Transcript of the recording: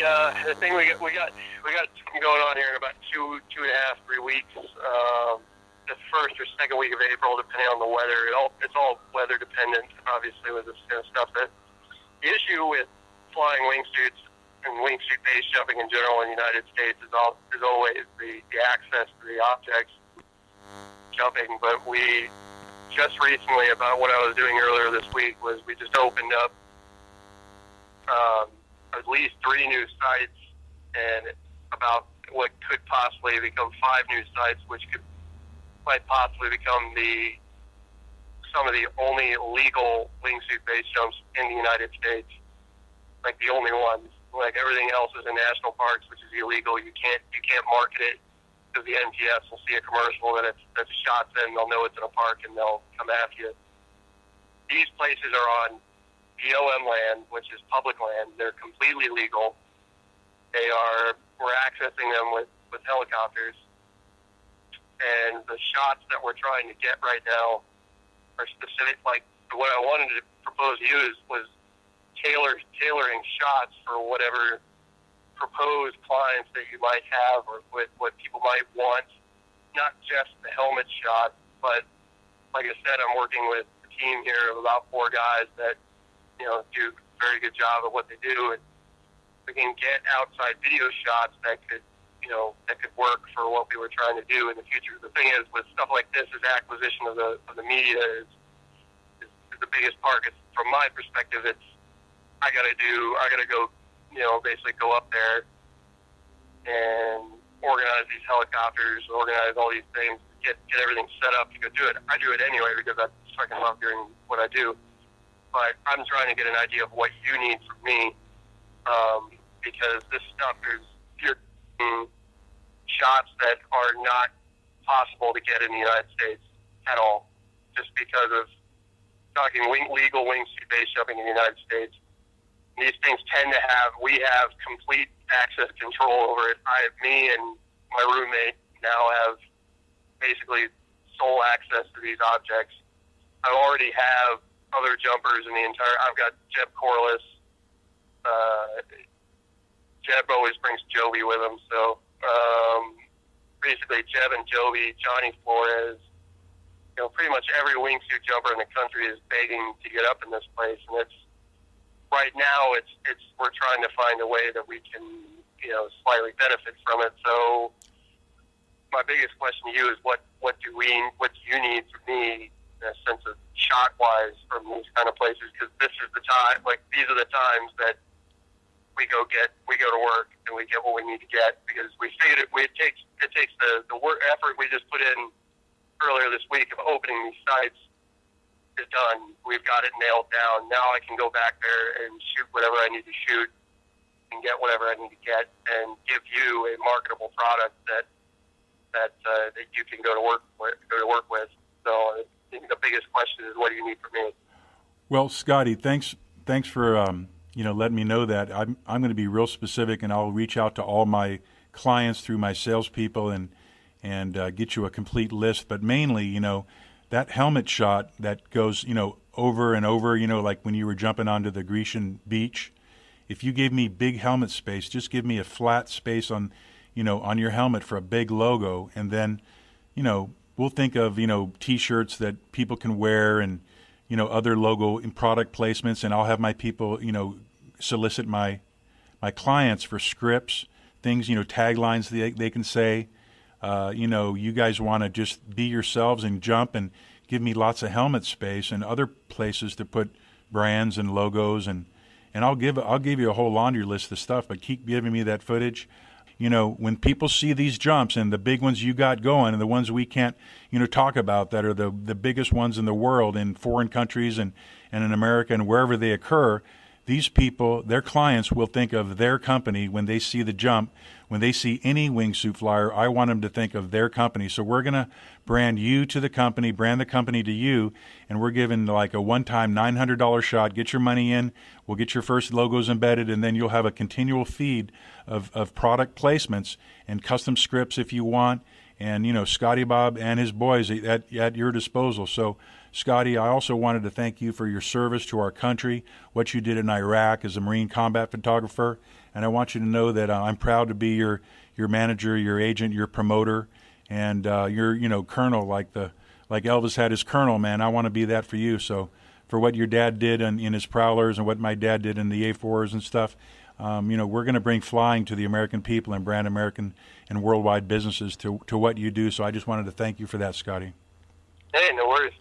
the thing we got going on here in about 2.5, 3 weeks. The first or second week of April, depending on the weather. It's all weather dependent, obviously, with this kind of stuff. That the issue with flying wingsuits and wingsuit base jumping in general in the United States is always the access to the objects jumping. But we just recently, about what I was doing earlier this week, was we just opened up at least 3 new sites and about what could possibly become 5 new sites, which might possibly become some of the only legal wingsuit base jumps in the United States. Like the only ones. Like everything else is in national parks, which is illegal. You can't market it because the NPS will see a commercial that's shots in. They'll know it's in a park and they'll come after you. These places are on BLM land, which is public land. They're completely legal. We're accessing them with helicopters. And the shots that we're trying to get right now are specific. Like what I wanted to propose to you was tailoring shots for whatever proposed clients that you might have, or with what people might want. Not just the helmet shot, but like I said, I'm working with a team here of about 4 guys that do a very good job at what they do, and we can get outside video shots that could work for what we were trying to do in the future. The thing is, with stuff like this, is acquisition of the media is the biggest part. It's, from my perspective, it's I gotta go, basically go up there and organize these helicopters, organize all these things, get everything set up to go do it. I do it anyway because I fucking love doing what I do. But I'm trying to get an idea of what you need from me, because this stuff is pure shots that are not possible to get in the United States at all, just because of talking legal wingsuit base jumping in the United States. These things we have complete access control over it. Me and my roommate now have basically sole access to these objects. I already have other jumpers in the entire. I've got Jeb Corliss. Jeb always brings Joby with him, so basically Jeb and Joby, Johnny Flores. Pretty much every wingsuit jumper in the country is begging to get up in this place, and it's right now. We're trying to find a way that we can, slightly benefit from it. So my biggest question to you is, what do you need from me in a sense of shot wise from these kind of places? Because this is the time. Like these are the times that we go to work and we get what we need to get, because we figured it takes the work effort we just put in earlier this week of opening these sites is done. We've got it nailed down. Now I can go back there and shoot whatever I need to shoot and get whatever I need to get, and give you a marketable product that you can go to work with. So I think the biggest question is, what do you need from me? Well, Scotty, thanks for letting me know that. I'm going to be real specific, and I'll reach out to all my clients through my salespeople and get you a complete list. But mainly, that helmet shot that goes, over and over, like when you were jumping onto the Grecian beach. If you gave me big helmet space, just give me a flat space on your helmet for a big logo, and then, we'll think of, T-shirts that people can wear, and, other logo and product placements, and I'll have my people, solicit my clients for scripts, things, taglines they can say. You guys want to just be yourselves and jump, and give me lots of helmet space and other places to put brands and logos, and I'll give you a whole laundry list of stuff, but keep giving me that footage. When people see these jumps and the big ones you got going and the ones we can't, talk about that are the biggest ones in the world, in foreign countries and in America and wherever they occur, these people, their clients, will think of their company when they see the jump. When they see any wingsuit flyer, I want them to think of their company. So we're going to brand you to the company, brand the company to you, and we're giving like a one-time $900 shot. Get your money in. We'll get your first logos embedded, and then you'll have a continual feed of product placements and custom scripts if you want. And, Scotty Bob and his boys at your disposal. So, Scotty, I also wanted to thank you for your service to our country, what you did in Iraq as a Marine combat photographer, and I want you to know that I'm proud to be your manager, your agent, your promoter, and your colonel like Elvis had his colonel. Man, I want to be that for you. So for what your dad did in his Prowlers and what my dad did in the A4s and stuff, we're going to bring flying to the American people and brand American and worldwide businesses to what you do. So I just wanted to thank you for that, Scotty. Hey, no worries.